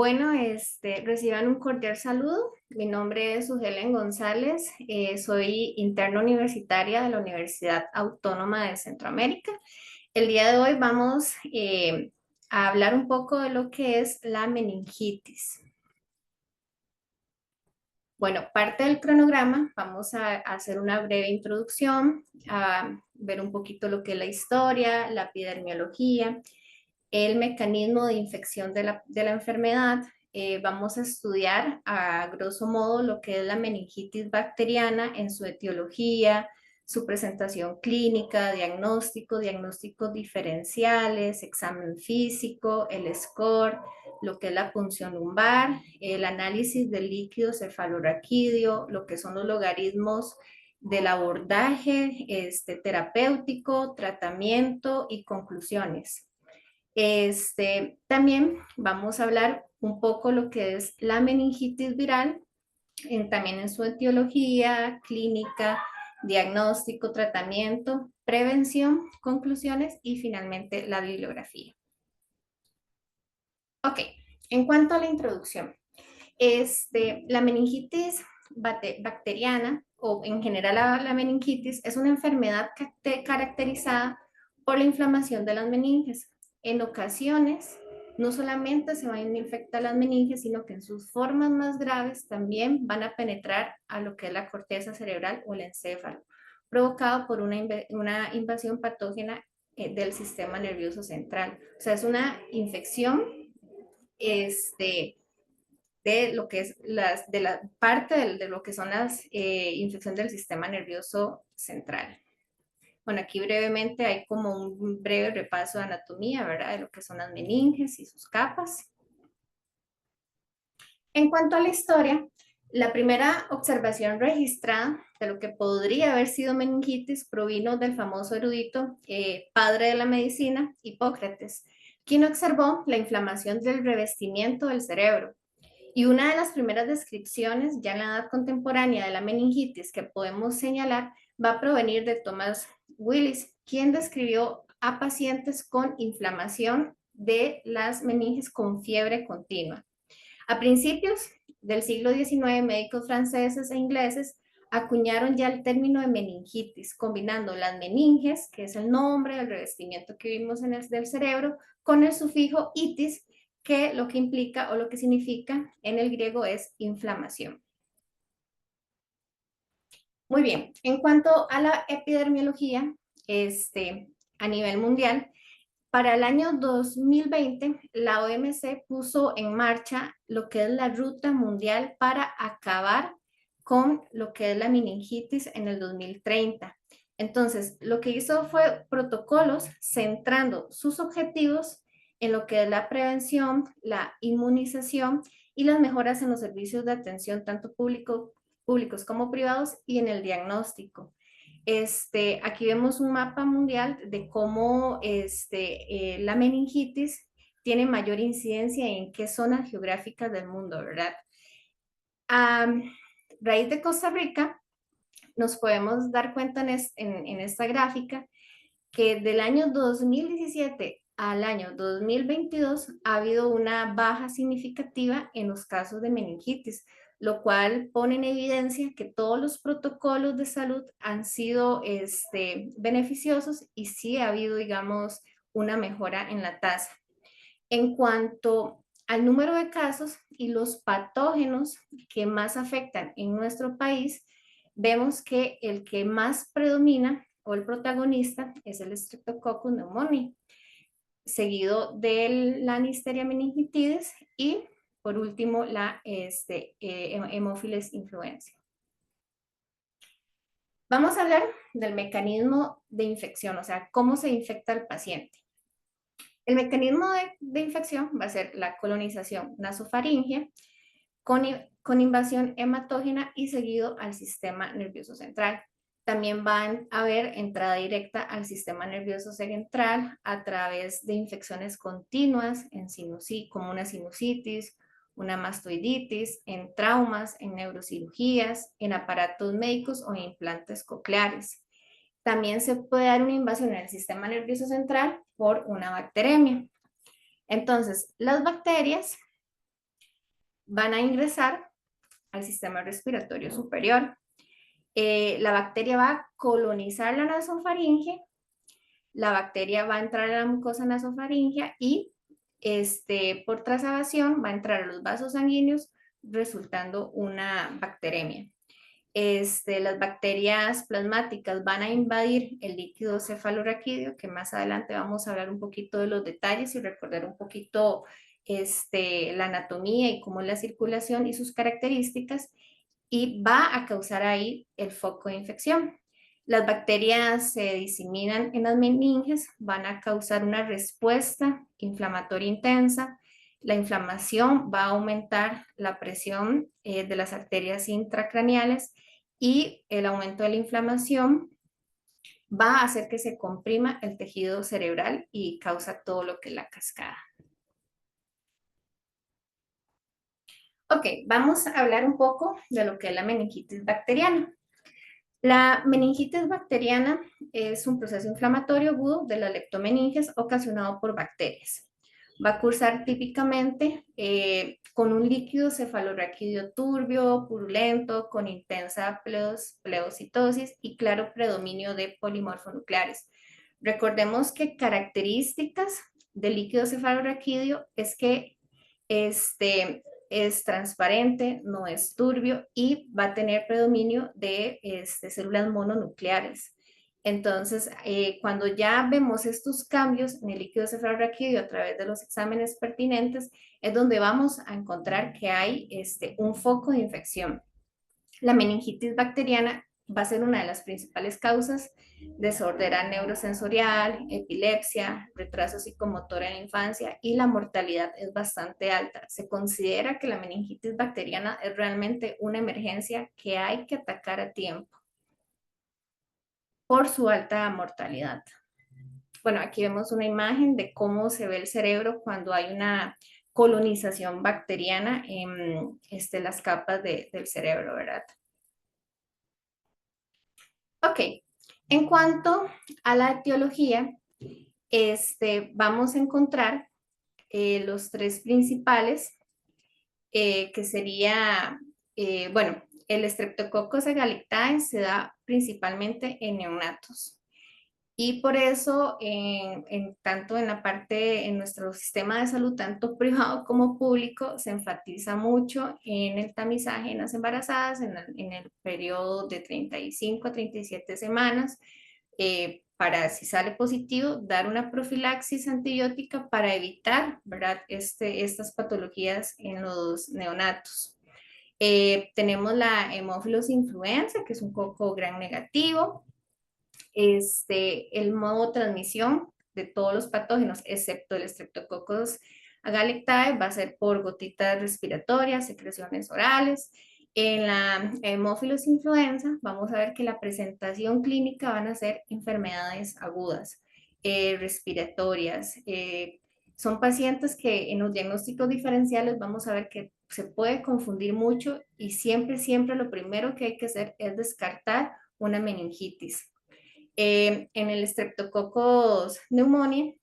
Bueno, reciban un cordial saludo. Mi nombre es Ugelen González. Soy interna universitaria de la Universidad Autónoma de Centroamérica. El día de hoy vamos a hablar un poco de lo que es la meningitis. Bueno, parte del cronograma, vamos a hacer una breve introducción, a ver un poquito lo que es la historia, la epidemiología, el mecanismo de infección de la enfermedad. Vamos a estudiar a grosso modo lo que es la meningitis bacteriana en su etiología, su presentación clínica, diagnósticos diferenciales, examen físico, el score, lo que es la punción lumbar, el análisis del líquido cefalorraquídeo, lo que son los logaritmos del abordaje terapéutico, tratamiento y conclusiones. También vamos a hablar un poco lo que es la meningitis viral, también en su etiología, clínica, diagnóstico, tratamiento, prevención, conclusiones y finalmente la bibliografía. Ok, en cuanto a la introducción, la meningitis bacteriana o en general la meningitis es una enfermedad caracterizada por la inflamación de las meninges. En ocasiones, no solamente se van a infectar las meninges, sino que en sus formas más graves también van a penetrar a lo que es la corteza cerebral o el encéfalo, provocado por una invasión patógena del sistema nervioso central. O sea, es una infección de lo que es de la parte de lo que son las infecciones del sistema nervioso central. Bueno, aquí brevemente hay como un breve repaso de anatomía, ¿verdad? De lo que son las meninges y sus capas. En cuanto a la historia, la primera observación registrada de lo que podría haber sido meningitis provino del famoso erudito padre de la medicina, Hipócrates, quien observó la inflamación del revestimiento del cerebro. Y una de las primeras descripciones ya en la edad contemporánea de la meningitis que podemos señalar va a provenir de Thomas Willis, quien describió a pacientes con inflamación de las meninges con fiebre continua. A principios del siglo XIX, médicos franceses e ingleses acuñaron ya el término de meningitis, combinando las meninges, que es el nombre del revestimiento que vimos en del cerebro, con el sufijo itis, que lo que implica o lo que significa en el griego es inflamación. Muy bien, en cuanto a la epidemiología, a nivel mundial, para el año 2020, la OMC puso en marcha lo que es la ruta mundial para acabar con lo que es la meningitis en el 2030. Entonces, lo que hizo fue protocolos centrando sus objetivos en lo que es la prevención, la inmunización y las mejoras en los servicios de atención, tanto públicos como privados, y en el diagnóstico. Aquí vemos un mapa mundial de cómo la meningitis tiene mayor incidencia en qué zonas geográficas del mundo, ¿verdad? A raíz de Costa Rica, nos podemos dar cuenta en esta gráfica que del año 2017 al año 2022 ha habido una baja significativa en los casos de meningitis, lo cual pone en evidencia que todos los protocolos de salud han sido beneficiosos y sí ha habido, digamos, una mejora en la tasa. En cuanto al número de casos y los patógenos que más afectan en nuestro país, vemos que el que más predomina o el protagonista es el Streptococcus pneumoniae, seguido de la Listeria meningitidis y por último la Haemophilus influenzae. Vamos a hablar del mecanismo de infección, o sea, cómo se infecta el paciente. El mecanismo de infección va a ser la colonización nasofaringea con invasión hematógena y seguido al sistema nervioso central. También van a haber entrada directa al sistema nervioso central a través de infecciones continuas como una sinusitis, una mastoiditis, en traumas, en neurocirugías, en aparatos médicos o en implantes cocleares. También se puede dar una invasión en el sistema nervioso central por una bacteremia. Entonces, las bacterias van a ingresar al sistema respiratorio superior. La bacteria va a colonizar la nasofaringe, la bacteria va a entrar a la mucosa nasofaringea y por trasladación va a entrar a los vasos sanguíneos, resultando una bacteremia. Las bacterias plasmáticas van a invadir el líquido cefalorraquídeo, que más adelante vamos a hablar un poquito de los detalles y recordar un poquito la anatomía y cómo es la circulación y sus características, y va a causar ahí el foco de infección. Las bacterias se diseminan en las meninges, van a causar una respuesta inflamatoria intensa. La inflamación va a aumentar la presión de las arterias intracraneales, y el aumento de la inflamación va a hacer que se comprima el tejido cerebral y causa todo lo que es la cascada. Ok, vamos a hablar un poco de lo que es la meningitis bacteriana. La meningitis bacteriana es un proceso inflamatorio agudo de las leptomeninges ocasionado por bacterias. Va a cursar típicamente con un líquido cefalorraquídeo turbio, purulento, con intensa pleocitosis y claro predominio de polimorfonucleares. Recordemos que características del líquido cefalorraquídeo es que es transparente, no es turbio y va a tener predominio de células mononucleares. Entonces, cuando ya vemos estos cambios en el líquido cefalorraquídeo a través de los exámenes pertinentes, es donde vamos a encontrar que hay un foco de infección. La meningitis bacteriana va a ser una de las principales causas de sordera neurosensorial, epilepsia, retraso psicomotor en la infancia, y la mortalidad es bastante alta. Se considera que la meningitis bacteriana es realmente una emergencia que hay que atacar a tiempo por su alta mortalidad. Bueno, aquí vemos una imagen de cómo se ve el cerebro cuando hay una colonización bacteriana en las capas del cerebro, ¿verdad? Ok, en cuanto a la etiología, vamos a encontrar los tres principales, que sería, bueno, el Streptococcus agallictae se da principalmente en neonatos. Y por eso, tanto en la parte, en nuestro sistema de salud, tanto privado como público, se enfatiza mucho en el tamizaje en las embarazadas en el periodo de 35 a 37 semanas, para, si sale positivo, dar una profilaxis antibiótica para evitar, ¿verdad?, estas patologías en los neonatos. Tenemos la Haemophilus influenza, que es un coco gran negativo. El modo de transmisión de todos los patógenos, excepto el Streptococcus agallictae, va a ser por gotitas respiratorias, secreciones orales. En la Haemophilus influenza vamos a ver que la presentación clínica van a ser enfermedades agudas, respiratorias. Son pacientes que en los diagnósticos diferenciales vamos a ver que se puede confundir mucho, y siempre, siempre lo primero que hay que hacer es descartar una meningitis. En el Streptococcus pneumoniae,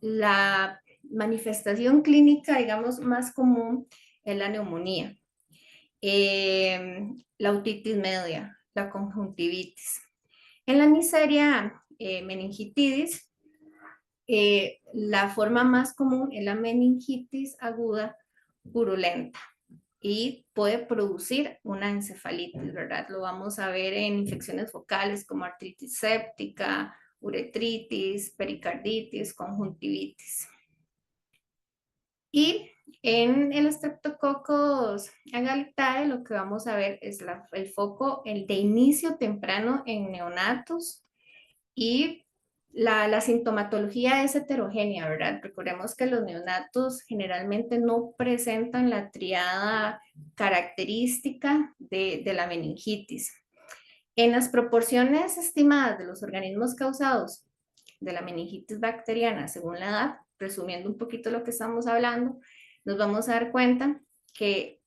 la manifestación clínica, digamos, más común es la neumonía, la otitis media, la conjuntivitis. En la Neisseria meningitidis, la forma más común es la meningitis aguda purulenta y puede producir una encefalitis, ¿verdad? Lo vamos a ver en infecciones focales como artritis séptica, uretritis, pericarditis, conjuntivitis. Y en el Streptococcus agallictae lo que vamos a ver es el foco, el de inicio temprano en neonatos, y la sintomatología es heterogénea, ¿verdad? Recordemos que los neonatos generalmente no presentan la triada característica de la meningitis. En las proporciones estimadas de los organismos causados de la meningitis bacteriana según la edad, resumiendo un poquito lo que estamos hablando, nos vamos a dar cuenta que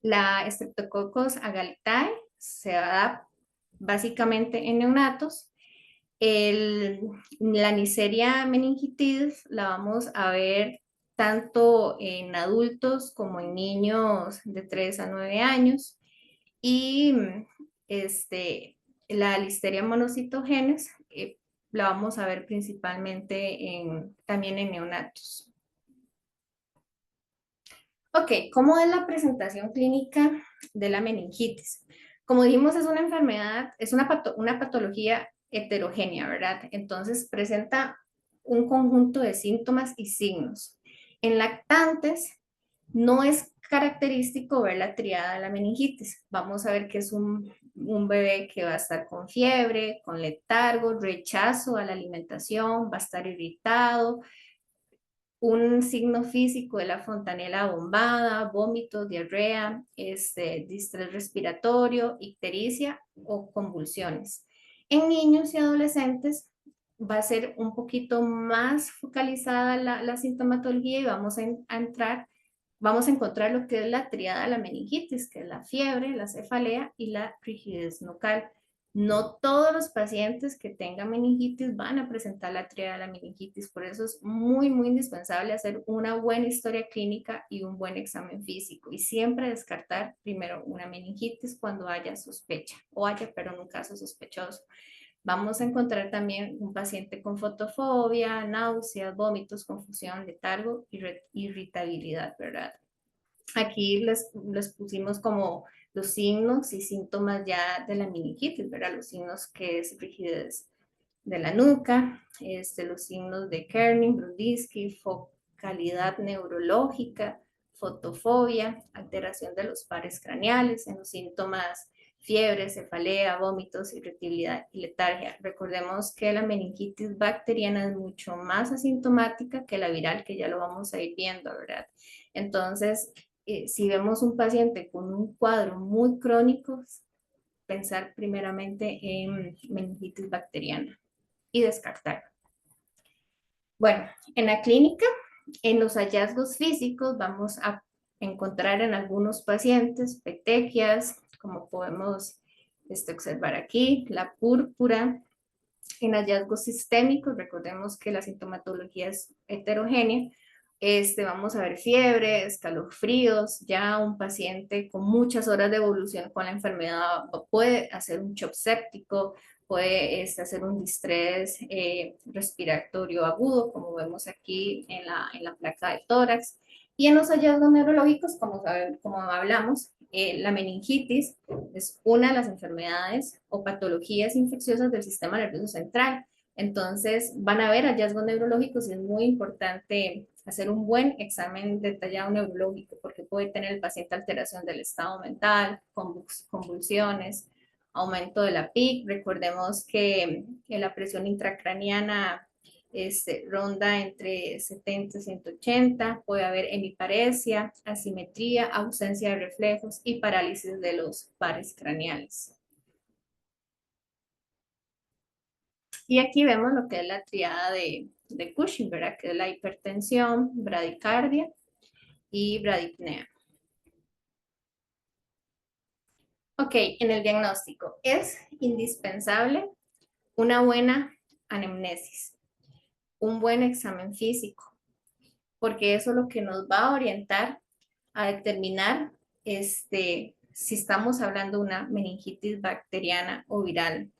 la Streptococcus agallictae se da básicamente en neonatos. La Neisseria meningitidis la vamos a ver tanto en adultos como en niños de 3 a 9 años. Y este, la Listeria monocitogenes la vamos a ver principalmente también en neonatos. Ok, ¿cómo es la presentación clínica de la meningitis? Como dijimos, es una enfermedad, es una patología heterogénea, ¿verdad? Entonces presenta un conjunto de síntomas y signos. En lactantes no es característico ver la triada de la meningitis. Vamos a ver que es un bebé que va a estar con fiebre, con letargo, rechazo a la alimentación, va a estar irritado, un signo físico de la fontanela bombada, vómitos, diarrea, distrés respiratorio, ictericia o convulsiones. En niños y adolescentes va a ser un poquito más focalizada la sintomatología y vamos a encontrar lo que es la triada de la meningitis, que es la fiebre, la cefalea y la rigidez nucal. No todos los pacientes que tengan meningitis van a presentar la triada de la meningitis, por eso es muy, muy indispensable hacer una buena historia clínica y un buen examen físico y siempre descartar primero una meningitis cuando haya sospecha o haya, pero en un caso sospechoso. Vamos a encontrar también un paciente con fotofobia, náuseas, vómitos, confusión, letargo y irritabilidad, ¿verdad? Aquí les pusimos como los signos y síntomas ya de la meningitis, ¿verdad? Los signos que es rigidez de la nuca, los signos de Kerning, Brudinski, focalidad neurológica, fotofobia, alteración de los pares craneales, en los síntomas fiebre, cefalea, vómitos, irritabilidad y letargia. Recordemos que la meningitis bacteriana es mucho más asintomática que la viral, que ya lo vamos a ir viendo, ¿verdad? Entonces, si vemos un paciente con un cuadro muy crónico, pensar primeramente en meningitis bacteriana y descartar. Bueno, en la clínica, en los hallazgos físicos vamos a encontrar en algunos pacientes petequias, como podemos observar aquí, la púrpura. En hallazgos sistémicos, recordemos que la sintomatología es heterogénea, vamos a ver fiebre, escalofríos, ya un paciente con muchas horas de evolución con la enfermedad puede hacer un shock séptico, puede hacer un distrés respiratorio agudo, como vemos aquí en la placa de tórax. Y en los hallazgos neurológicos, como hablamos, la meningitis es una de las enfermedades o patologías infecciosas del sistema nervioso central. Entonces, van a ver hallazgos neurológicos y es muy importante hacer un buen examen detallado neurológico porque puede tener el paciente alteración del estado mental, convulsiones, aumento de la PIC. Recordemos que la presión intracraniana ronda entre 70 y 180, puede haber hemiparesia, asimetría, ausencia de reflejos y parálisis de los pares craneales. Y aquí vemos lo que es la triada de Cushing, ¿verdad? Que es la hipertensión, bradicardia y bradipnea. Ok, en el diagnóstico es indispensable una buena anamnesis, un buen examen físico, porque eso es lo que nos va a orientar a determinar si estamos hablando de una meningitis bacteriana o viral.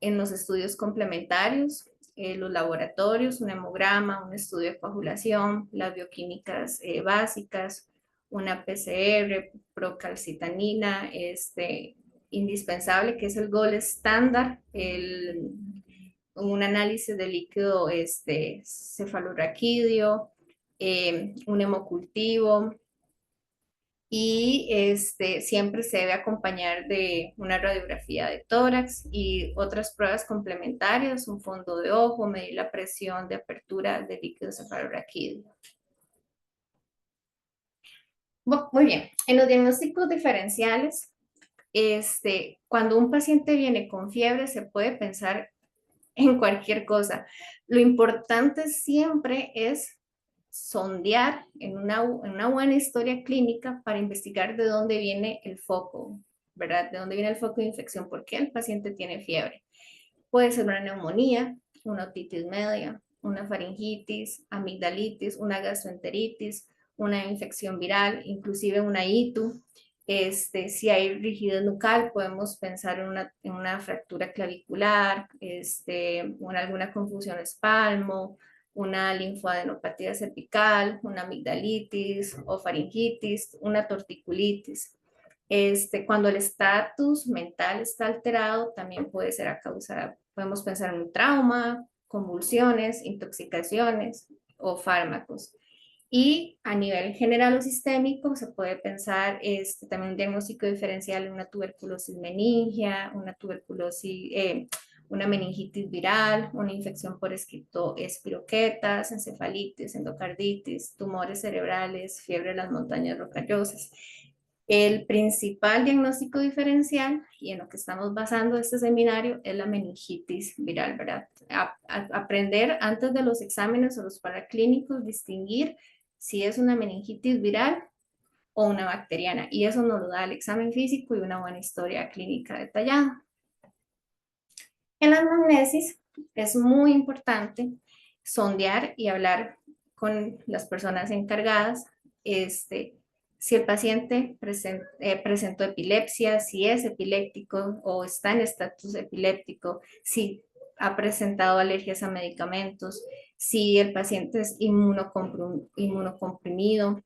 En los estudios complementarios, los laboratorios, un hemograma, un estudio de coagulación, las bioquímicas básicas, una PCR, procalcitanina, indispensable, que es el gold estándar, un análisis de líquido cefalorraquídeo, un hemocultivo, y siempre se debe acompañar de una radiografía de tórax y otras pruebas complementarias, un fondo de ojo, medir la presión de apertura del líquido cefalorraquídeo. Bueno, muy bien, en los diagnósticos diferenciales, cuando un paciente viene con fiebre se puede pensar en cualquier cosa. Lo importante siempre es sondear en una buena historia clínica para investigar de dónde viene el foco, ¿verdad? De dónde viene el foco de infección, por qué el paciente tiene fiebre. Puede ser una neumonía, una otitis media, una faringitis, amigdalitis, una gastroenteritis, una infección viral, inclusive una ITU. Si hay rigidez nucal, podemos pensar en una fractura clavicular, alguna confusión espalmo, una linfoadenopatía cervical, una amigdalitis o faringitis, una torticulitis. Cuando el estatus mental está alterado, también puede ser a causa, podemos pensar en un trauma, convulsiones, intoxicaciones o fármacos. Y a nivel general o sistémico se puede pensar también un diagnóstico diferencial en una tuberculosis meningia, una meningitis viral, una infección por espiroquetas, encefalitis, endocarditis, tumores cerebrales, fiebre de las montañas rocallosas. El principal diagnóstico diferencial y en lo que estamos basando este seminario es la meningitis viral, ¿verdad? Aprender antes de los exámenes o los paraclínicos, distinguir si es una meningitis viral o una bacteriana. Y eso nos lo da el examen físico y una buena historia clínica detallada. En la anamnesis es muy importante sondear y hablar con las personas encargadas, si el paciente presentó epilepsia, si es epiléptico o está en estatus epiléptico, si ha presentado alergias a medicamentos, si el paciente es inmunocomprimido,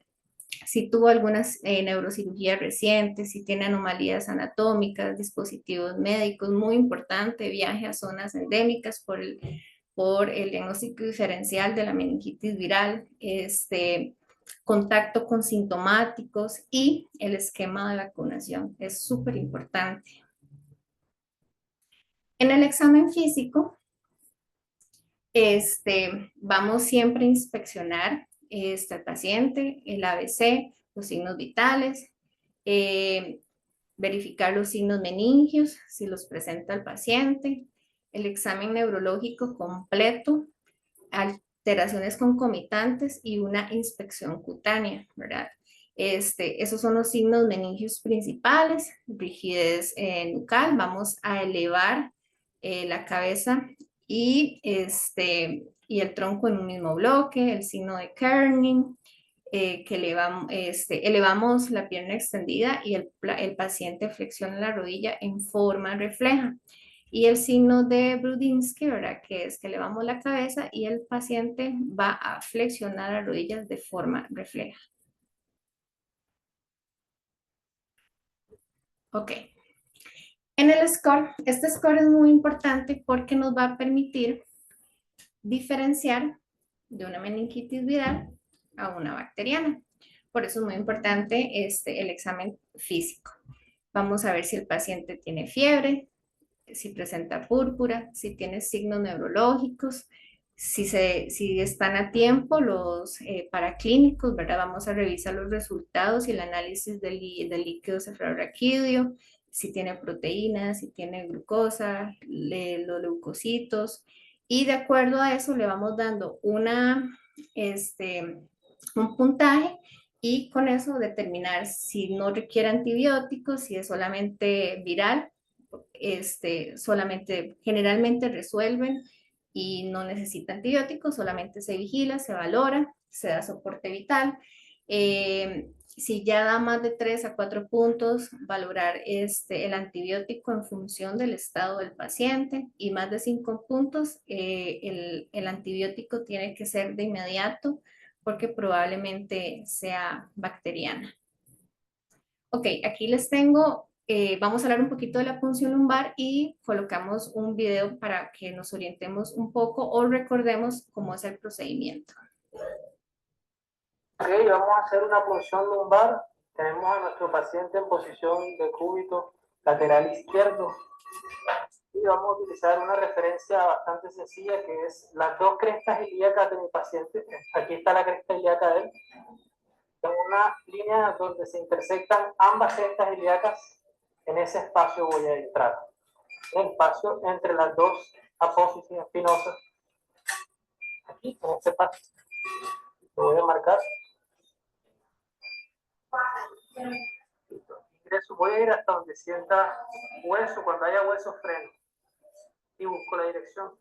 si tuvo algunas neurocirugías recientes, si tiene anomalías anatómicas, dispositivos médicos, muy importante, viaje a zonas endémicas por el diagnóstico diferencial de la meningitis viral, contacto con sintomáticos y el esquema de vacunación. Es súper importante. En el examen físico, vamos siempre a inspeccionar al paciente, el ABC, los signos vitales, verificar los signos meningios, si los presenta el paciente, el examen neurológico completo, alteraciones concomitantes y una inspección cutánea, ¿verdad? Esos son los signos meningios principales, rigidez nucal, vamos a elevar la cabeza y el tronco en un mismo bloque, el signo de Kerning, que elevamos la pierna extendida y el paciente flexiona la rodilla en forma refleja. Y el signo de Brudinsky, ¿verdad? Que es que elevamos la cabeza y el paciente va a flexionar las rodillas de forma refleja. Ok. En el score, este score es muy importante porque nos va a permitir diferenciar de una meningitis viral a una bacteriana. Por eso es muy importante el examen físico. Vamos a ver si el paciente tiene fiebre, si presenta púrpura, si tiene signos neurológicos, si están a tiempo los paraclínicos, ¿verdad? Vamos a revisar los resultados y el análisis del líquido cefalorraquídeo, si tiene proteínas, si tiene glucosa, los leucocitos, y de acuerdo a eso le vamos dando un puntaje y con eso determinar si no requiere antibióticos, si es solamente viral, generalmente resuelven y no necesita antibióticos, solamente se vigila, se valora, se da soporte vital. Si ya da más de 3 a 4 puntos, valorar el antibiótico en función del estado del paciente, y más de 5 puntos, el antibiótico tiene que ser de inmediato porque probablemente sea bacteriana. Ok, aquí les tengo, vamos a hablar un poquito de la punción lumbar y colocamos un video para que nos orientemos un poco o recordemos cómo es el procedimiento. Ok, vamos a hacer una punción lumbar. Tenemos a nuestro paciente en posición de cúbito lateral izquierdo. Y vamos a utilizar una referencia bastante sencilla que es las dos crestas ilíacas de mi paciente. Aquí está la cresta ilíaca de él. En una línea donde se intersectan ambas crestas ilíacas, en ese espacio voy a entrar. El espacio entre las dos apófisis espinosas. Aquí, en este espacio. Lo voy a marcar. Ingreso, voy a ir hasta donde sienta hueso, cuando haya hueso freno, y busco la dirección.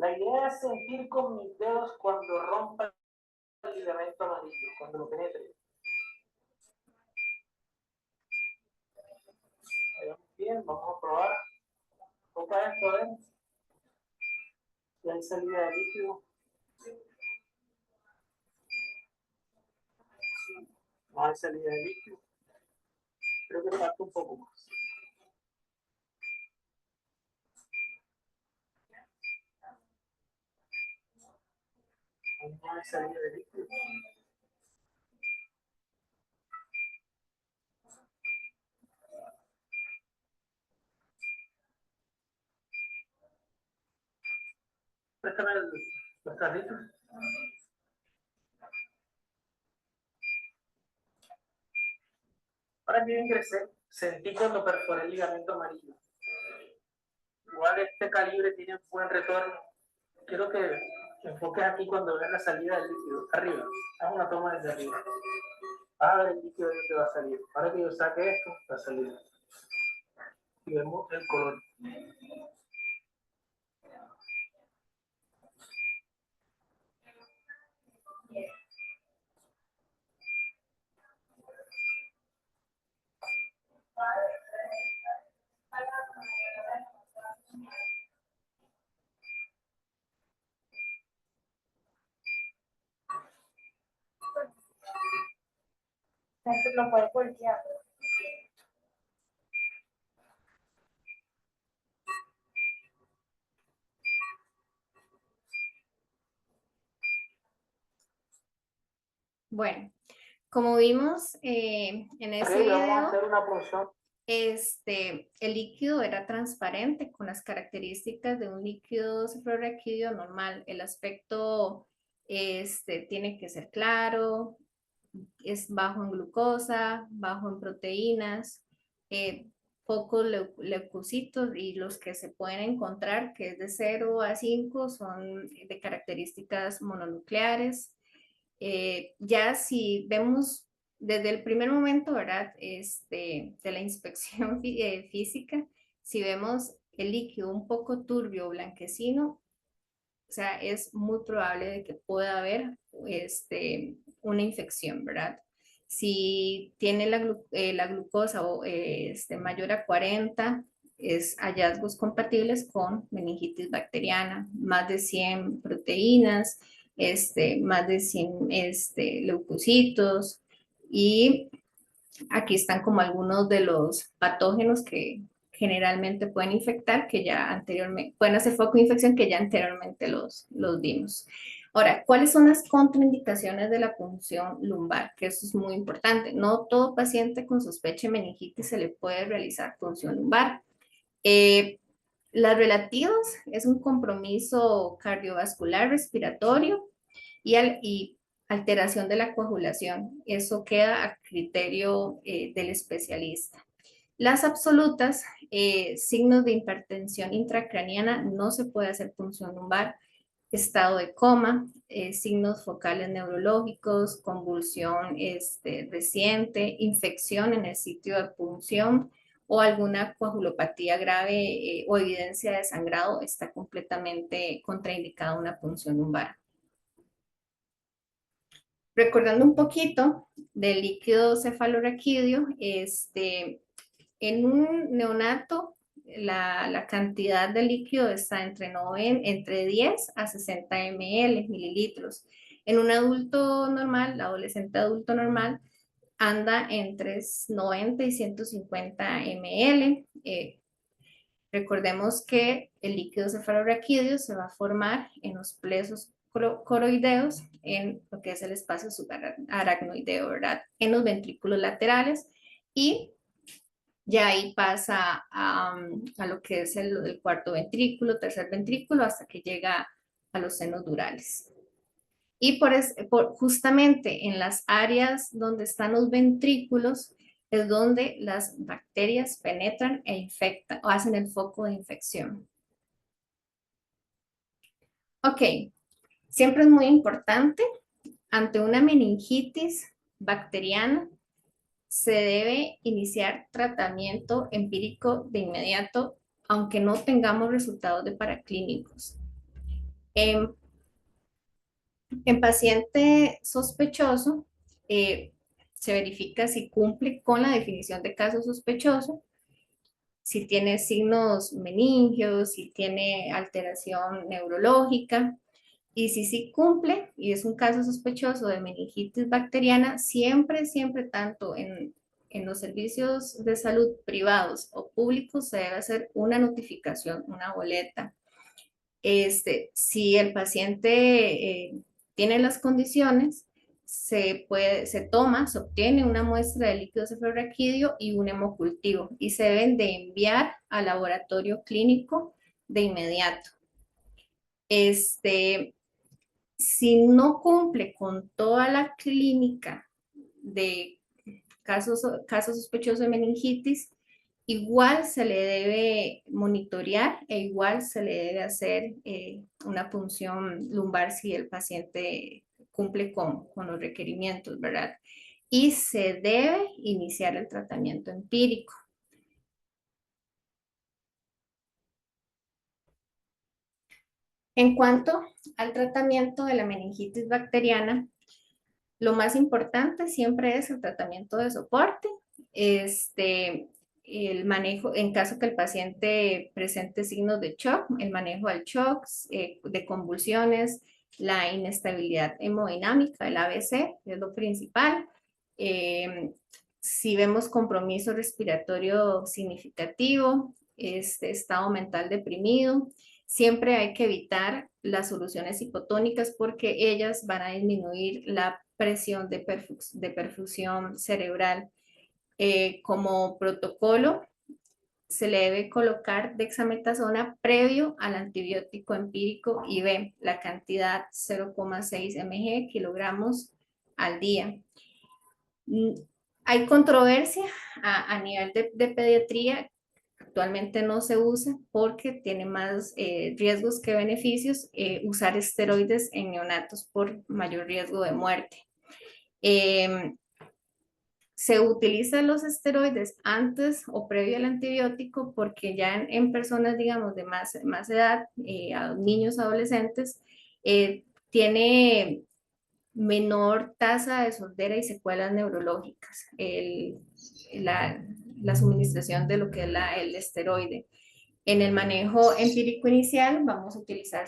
La idea es sentir con mis dedos cuando rompa el ligamento amarillo, cuando lo penetre. Ahí vamos bien, vamos a probar. Toca esto, a ver. Si hay salida de líquido. No hay salida de líquido. Creo que falta un poco más. No hay salida de líquido. Préstame los carritos. Ahora que yo ingresé, sentí cuando perforé el ligamento amarillo. Igual este calibre tiene buen retorno. Quiero que enfoques aquí cuando veas la salida del líquido. Arriba. Haz una toma desde arriba. Vas a ver el líquido de dónde va a salir. Ahora que yo saque esto, va a salir. Y vemos el color. Lo puedes voltear. Bueno, como vimos en ese Okay, vamos a video, hacer una punción. el líquido era transparente con las características de un líquido cefalorraquídeo normal. El aspecto tiene que ser claro, es bajo en glucosa, bajo en proteínas, pocos leucocitos, y los que se pueden encontrar, que es de 0 a 5, son de características mononucleares. Ya si vemos desde el primer momento, ¿verdad? De la inspección física, si vemos el líquido un poco turbio o blanquecino, o sea, es muy probable de que pueda haber una infección, ¿verdad? Si tiene la glucosa mayor a 40, es hallazgos compatibles con meningitis bacteriana, más de 100 proteínas, más de 100 leucocitos, y aquí están como algunos de los patógenos que generalmente pueden infectar, que ya anteriormente, pueden hacer foco de infección, que ya anteriormente los vimos. Ahora, ¿cuáles son las contraindicaciones de la punción lumbar? Que eso es muy importante. No todo paciente con sospecha de meningitis se le puede realizar punción lumbar. Las relativas es un compromiso cardiovascular, respiratorio y alteración de la coagulación. Eso queda a criterio del especialista. Las absolutas, signos de hipertensión intracraniana, no se puede hacer punción lumbar, estado de coma, signos focales neurológicos, convulsión reciente, infección en el sitio de punción o alguna coagulopatía grave o evidencia de sangrado, está completamente contraindicada una punción lumbar. Recordando un poquito del líquido cefalorraquídeo, en un neonato la cantidad de líquido está entre 10 a 60 ml, mililitros. En un adulto normal, adolescente adulto normal, anda entre 90 y 150 ml. Recordemos que el líquido cefalorraquídeo se va a formar en los plexos coroideos, en lo que es el espacio subaracnoideo, ¿verdad? En los ventrículos laterales, y ya ahí pasa a lo que es el cuarto ventrículo, tercer ventrículo, hasta que llega a los senos durales. Y justamente en las áreas donde están los ventrículos es donde las bacterias penetran e infectan o hacen el foco de infección. Ok, siempre es muy importante, ante una meningitis bacteriana, se debe iniciar tratamiento empírico de inmediato, aunque no tengamos resultados de paraclínicos. En paciente sospechoso, se verifica si cumple con la definición de caso sospechoso, si tiene signos meningios, si tiene alteración neurológica, y si sí cumple y es un caso sospechoso de meningitis bacteriana, siempre, siempre, tanto en los servicios de salud privados o públicos, se debe hacer una notificación, una boleta. Si el paciente tiene las condiciones, se toma, se obtiene una muestra de líquido cefalorraquídeo y un hemocultivo y se deben de enviar al laboratorio clínico de inmediato. Si no cumple con toda la clínica de casos sospechosos de meningitis, igual se le debe monitorear e igual se le debe hacer una punción lumbar si el paciente cumple con los requerimientos, ¿verdad? Y se debe iniciar el tratamiento empírico. En cuanto al tratamiento de la meningitis bacteriana, lo más importante siempre es el tratamiento de soporte, el manejo, en caso que el paciente presente signos de shock, el manejo del shock, de convulsiones, la inestabilidad hemodinámica, el ABC, es lo principal. Si vemos compromiso respiratorio significativo, estado mental deprimido, siempre hay que evitar las soluciones hipotónicas porque ellas van a disminuir la presión de perfusión cerebral. Como protocolo, se le debe colocar dexametasona previo al antibiótico empírico IV, la cantidad 0,6 mg kilogramos al día. Hay controversia a nivel de pediatría. Actualmente no se usa porque tiene más riesgos que beneficios usar esteroides en neonatos por mayor riesgo de muerte. Se utilizan los esteroides antes o previo al antibiótico porque ya en personas, digamos, de más edad, a niños, adolescentes, tiene menor tasa de sordera y secuelas neurológicas, la suministración de lo que es el esteroide. En el manejo empírico inicial vamos a utilizar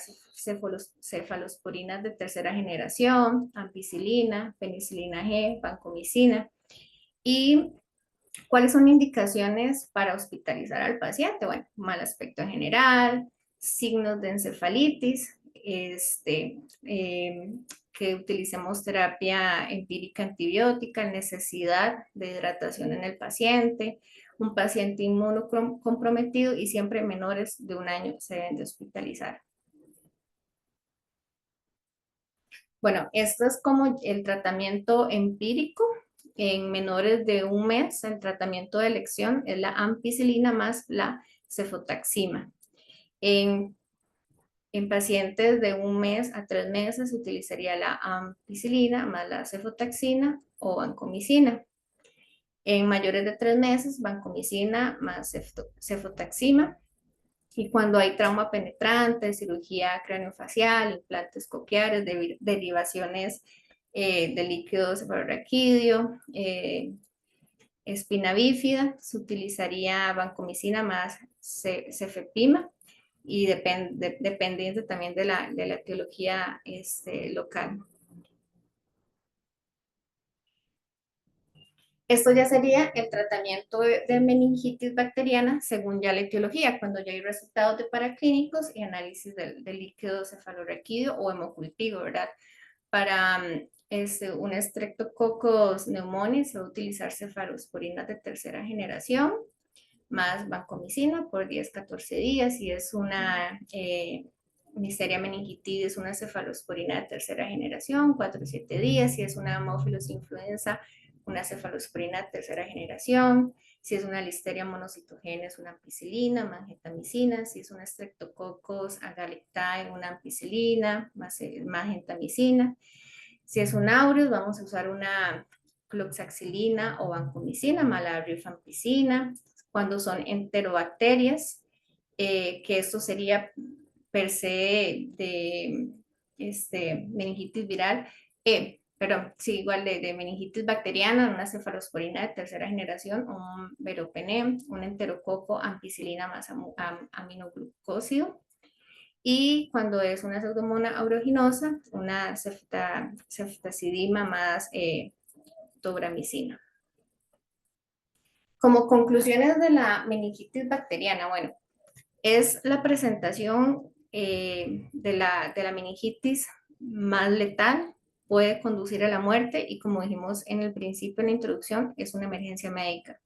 cefalosporinas de tercera generación, ampicilina, penicilina G, vancomicina. ¿Y cuáles son indicaciones para hospitalizar al paciente? Bueno, mal aspecto en general, signos de encefalitis, que utilicemos terapia empírica antibiótica, necesidad de hidratación en el paciente, un paciente inmunocomprometido y siempre menores de 1 año se deben de hospitalizar. Bueno, esto es como el tratamiento empírico. En menores de 1 mes, el tratamiento de elección es la ampicilina más la cefotaxima. En pacientes de 1 mes a 3 meses se utilizaría la ampicilina más la cefotaxina o vancomicina. En mayores de 3 meses, vancomicina más cefotaxima. Y cuando hay trauma penetrante, cirugía craneofacial, implantes cochleares, derivaciones de líquido cefalorraquídeo, espina bífida, se utilizaría vancomicina más cefepima y dependiente también de la etiología local. Esto ya sería el tratamiento de meningitis bacteriana según ya la etiología, cuando ya hay resultados de paraclínicos y análisis del líquido cefalorraquídeo o hemocultivo, ¿verdad? Para un Streptococcus pneumoniae se va a utilizar cefalosporinas de tercera generación más vancomicina por 10-14 días. Si es una Neisseria meningitidis, una cefalosporina de tercera generación, 4-7 días. Si es una Haemophilus influenza, una cefalosporina de tercera generación. Si es una Listeria monocitogenes, una ampicilina más gentamicina. Si es una Streptococcus agalactiae, una ampicilina más gentamicina. Si es un aureus, vamos a usar una cloxaxilina o vancomicina más la rifampicina. Cuando son enterobacterias, que esto sería per se de meningitis viral, perdón, sí, igual de meningitis bacteriana, una cefalosporina de tercera generación, un veropenem, un enterococo, ampicilina más aminoglucósido. Y cuando es una pseudomonas aeruginosa, una ceftazidima más tobramicina. Como conclusiones de la meningitis bacteriana, bueno, es la presentación de la meningitis más letal, puede conducir a la muerte y como dijimos en el principio, en la introducción, es una emergencia médica.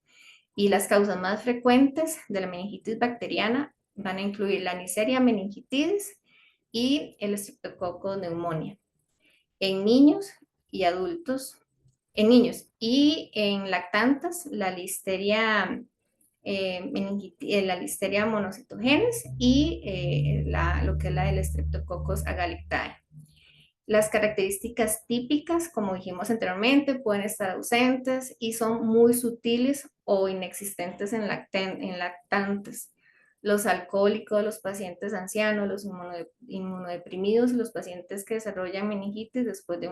Y las causas más frecuentes de la meningitis bacteriana van a incluir la Neisseria meningitidis y el Streptococcus pneumoniae. En niños y adultos, en niños y en lactantes, la Listeria la Listeria monocitogenes y lo que es la del Streptococcus agallictae. Las características típicas, como dijimos anteriormente, pueden estar ausentes y son muy sutiles o inexistentes en lactantes. Los alcohólicos, los pacientes ancianos, los inmunodeprimidos, los pacientes que desarrollan meningitis después de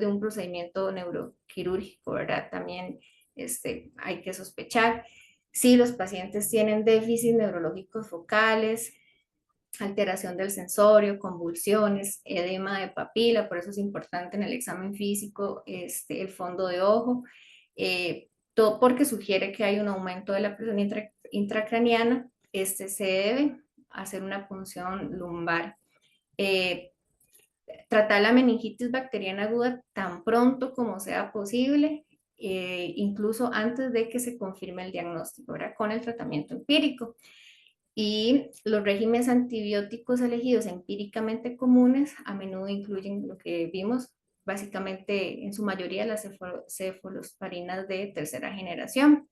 un procedimiento neuroquirúrgico, ¿verdad? También hay que sospechar. Si los pacientes tienen déficits neurológicos focales, alteración del sensorio, convulsiones, edema de papila, por eso es importante en el examen físico el fondo de ojo, todo porque sugiere que hay un aumento de la presión intracraniana, se debe hacer una punción lumbar. Tratar la meningitis bacteriana aguda tan pronto como sea posible, incluso antes de que se confirme el diagnóstico, ¿verdad? Con el tratamiento empírico. Y los regímenes antibióticos elegidos empíricamente comunes a menudo incluyen lo que vimos, básicamente en su mayoría las cefalosporinas de tercera generación.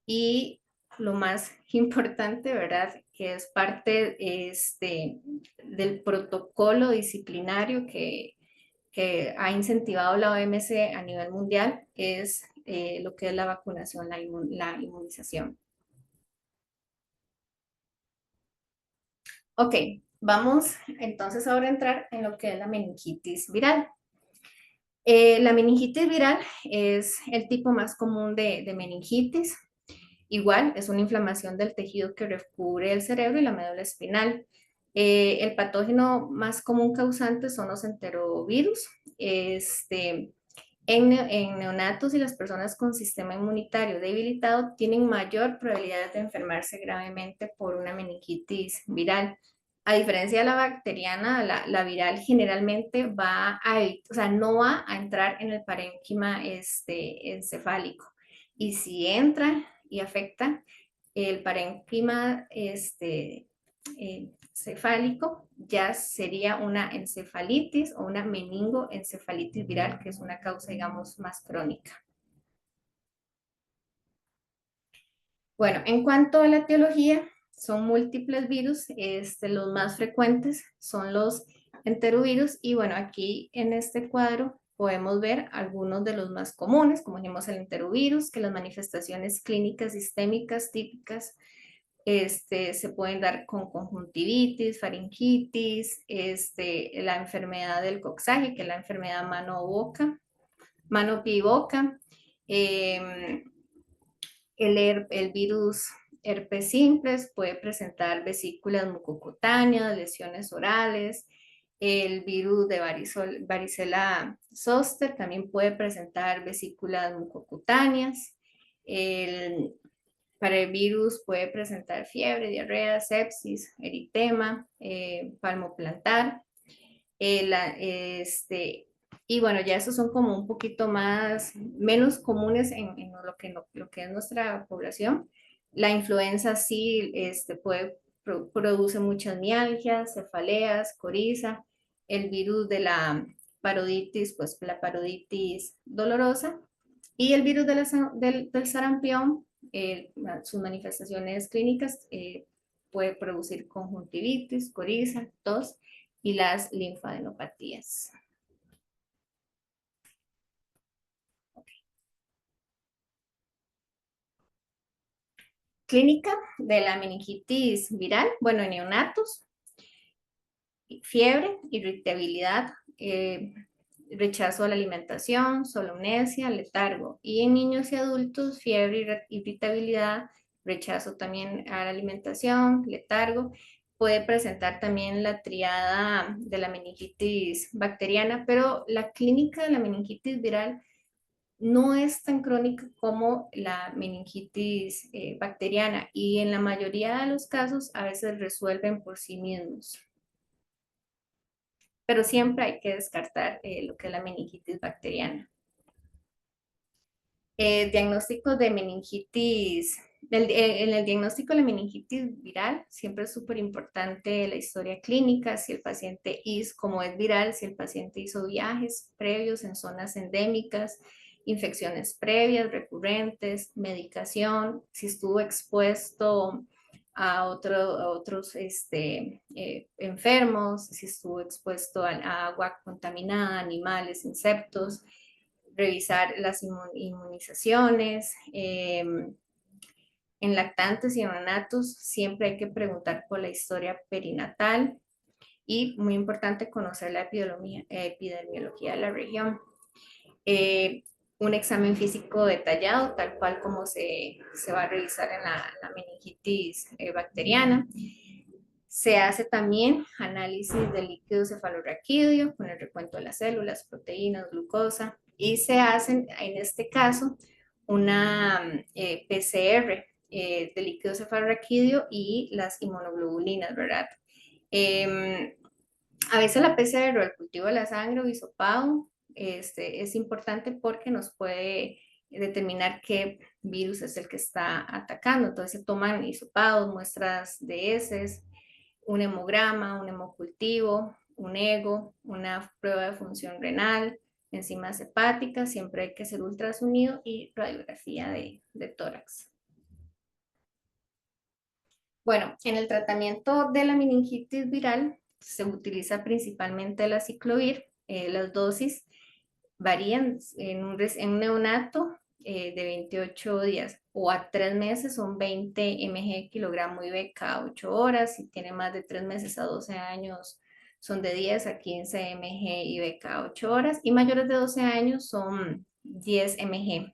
Y lo más importante, ¿verdad? Que es parte del protocolo disciplinario que ha incentivado la OMC a nivel mundial, es lo que es la vacunación, la inmunización. Ok, vamos entonces ahora a entrar en lo que es la meningitis viral. La meningitis viral es el tipo más común de meningitis. Igual, es una inflamación del tejido que recubre el cerebro y la médula espinal. El patógeno más común causante son los enterovirus. En neonatos y las personas con sistema inmunitario debilitado tienen mayor probabilidad de enfermarse gravemente por una meningitis viral. A diferencia de la bacteriana, la viral generalmente o sea, no va a entrar en el parénquima encefálico. Y si entra y afecta el parénquima cefálico, ya sería una encefalitis o una meningoencefalitis viral, que es una causa, digamos, más crónica. Bueno, en cuanto a la etiología, son múltiples virus, los más frecuentes son los enterovirus y bueno, aquí en este cuadro podemos ver algunos de los más comunes, como dijimos el enterovirus, que las manifestaciones clínicas sistémicas típicas se pueden dar con conjuntivitis, faringitis, la enfermedad del Coxsackie, que es la enfermedad mano-boca, mano-pie-boca, el virus herpes simplex puede presentar vesículas mucocutáneas, lesiones orales. El virus de varicela zoster también puede presentar vesículas mucocutáneas. Para el virus puede presentar fiebre, diarrea, sepsis, eritema, palmoplantar. Y bueno, ya esos son como un poquito menos comunes en lo que es nuestra población. La influenza sí produce muchas mialgias, cefaleas, coriza. El virus de la paroditis, pues la paroditis dolorosa. Y el virus del sarampión, sus manifestaciones clínicas puede producir conjuntivitis, coriza, tos y las linfadenopatías. Clínica de la meningitis viral, bueno, en neonatos, fiebre, irritabilidad, rechazo a la alimentación, somnolencia, letargo. Y en niños y adultos, fiebre, irritabilidad, rechazo también a la alimentación, letargo. Puede presentar también la triada de la meningitis bacteriana, pero la clínica de la meningitis viral no es tan crónica como la meningitis bacteriana y en la mayoría de los casos a veces resuelven por sí mismos. Pero siempre hay que descartar lo que es la meningitis bacteriana. Diagnóstico de meningitis, en el diagnóstico de la meningitis viral siempre es súper importante la historia clínica, si el paciente como es viral, si el paciente hizo viajes previos en zonas endémicas, infecciones previas, recurrentes, medicación, si estuvo expuesto a otros enfermos, si estuvo expuesto a agua contaminada, animales, insectos, revisar las inmunizaciones. En lactantes y en neonatos siempre hay que preguntar por la historia perinatal y muy importante conocer la epidemiología de la región. Un examen físico detallado, tal cual como se va a revisar en la meningitis bacteriana. Se hace también análisis de líquido cefalorraquídeo con el recuento de las células, proteínas, glucosa y se hacen en este caso una PCR de líquido cefalorraquídeo y las inmunoglobulinas, ¿verdad? A veces la PCR o el cultivo de la sangre o hisopado es importante porque nos puede determinar qué virus es el que está atacando. Entonces se toman hisopados, muestras de heces, un hemograma, un hemocultivo, un ego, una prueba de función renal, enzimas hepáticas, siempre hay que hacer ultrasonido y radiografía de tórax. Bueno, en el tratamiento de la meningitis viral se utiliza principalmente la aciclovir. Las dosis varían en un neonato de 28 días o a 3 meses son 20 mg kilogramo IV cada 8 horas. Si tiene más de 3 meses a 12 años son de 10 a 15 mg IV cada 8 horas y mayores de 12 años son 10 mg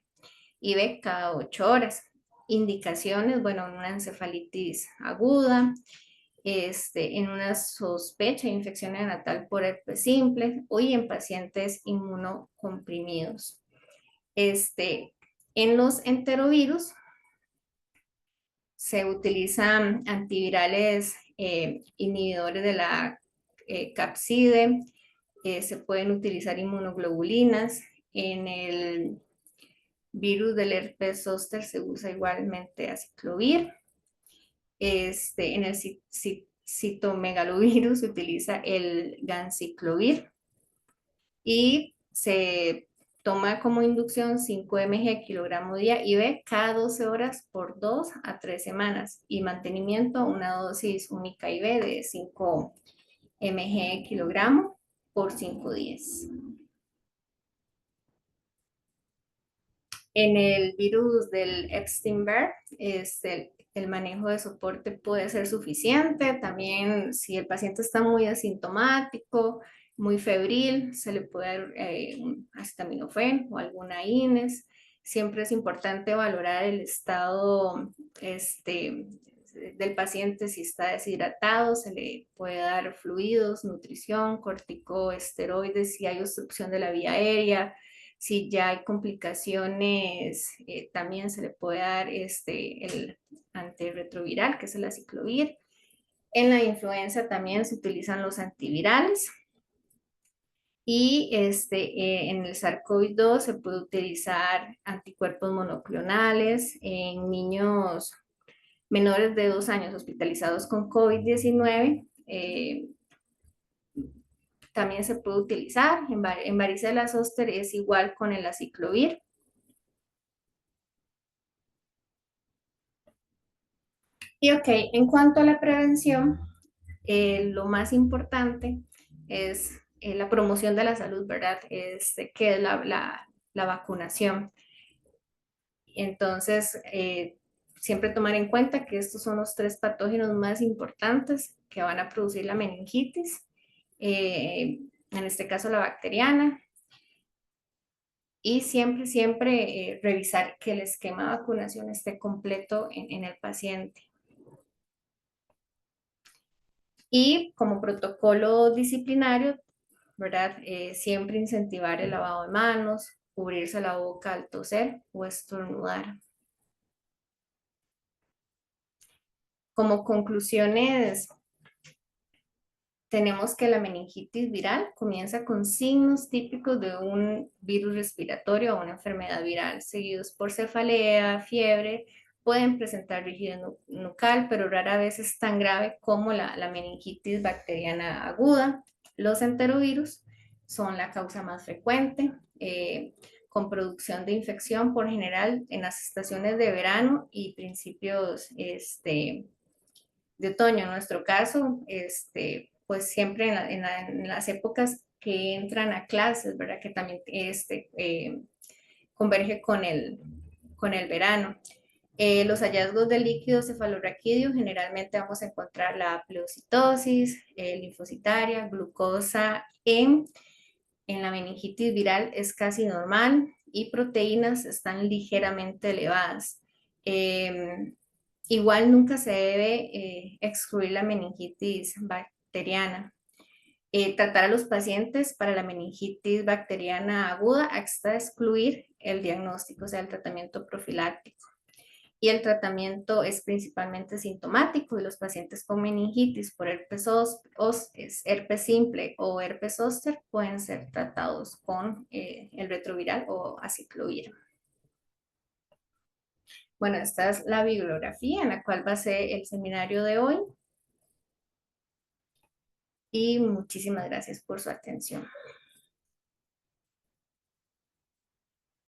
IV cada 8 horas. Indicaciones, bueno, una encefalitis aguda, en una sospecha de infección neonatal por herpes simple o en pacientes inmunocomprimidos. En los enterovirus se utilizan antivirales inhibidores de la capside, se pueden utilizar inmunoglobulinas. En el virus del herpes zóster se usa igualmente aciclovir. En el citomegalovirus se utiliza el ganciclovir y se toma como inducción 5 mg kilogramo día IV cada 12 horas por 2 a 3 semanas y mantenimiento una dosis única IV de 5 mg kilogramo por 5 días. En el virus del Epstein-Barr, el manejo de soporte puede ser suficiente. También si el paciente está muy asintomático, muy febril, se le puede dar un acetaminofén o alguna INES. Siempre es importante valorar el estado del paciente, si está deshidratado, se le puede dar fluidos, nutrición, corticosteroides, si hay obstrucción de la vía aérea. Si ya hay complicaciones, también se le puede dar el antirretroviral, que es el aciclovir. En la influenza también se utilizan los antivirales. Y en el SARS-CoV-2 se puede utilizar anticuerpos monoclonales en niños menores de 2 años hospitalizados con COVID-19. También se puede utilizar. En varicela zoster es igual con el aciclovir. Y ok, en cuanto a la prevención, lo más importante es la promoción de la salud, ¿verdad? Que es la vacunación. Entonces, siempre tomar en cuenta que estos son los 3 patógenos más importantes que van a producir la meningitis. en este caso la bacteriana, y siempre revisar que el esquema de vacunación esté completo en el paciente. Y como protocolo disciplinario, ¿verdad? Siempre incentivar el lavado de manos, cubrirse la boca al toser o estornudar. Como conclusiones, tenemos que la meningitis viral comienza con signos típicos de un virus respiratorio o una enfermedad viral, seguidos por cefalea, fiebre, pueden presentar rigidez nucal, pero rara vez es tan grave como la meningitis bacteriana aguda. Los enterovirus son la causa más frecuente, con producción de infección por general en las estaciones de verano y principios de otoño. En nuestro caso, pues siempre en las épocas que entran a clases, ¿verdad? Que también converge con el verano. Los hallazgos de líquido cefalorraquídeo, generalmente vamos a encontrar la pleocitosis, linfocitaria, glucosa en la meningitis viral es casi normal y proteínas están ligeramente elevadas. Igual nunca se debe excluir la meningitis bacteriana. Tratar a los pacientes para la meningitis bacteriana aguda hasta excluir el diagnóstico, o sea, el tratamiento profiláctico. Y el tratamiento es principalmente sintomático y los pacientes con meningitis por herpes simple o herpes zóster pueden ser tratados con el retroviral o aciclovir. Bueno, esta es la bibliografía en la cual basé el seminario de hoy. Y muchísimas gracias por su atención.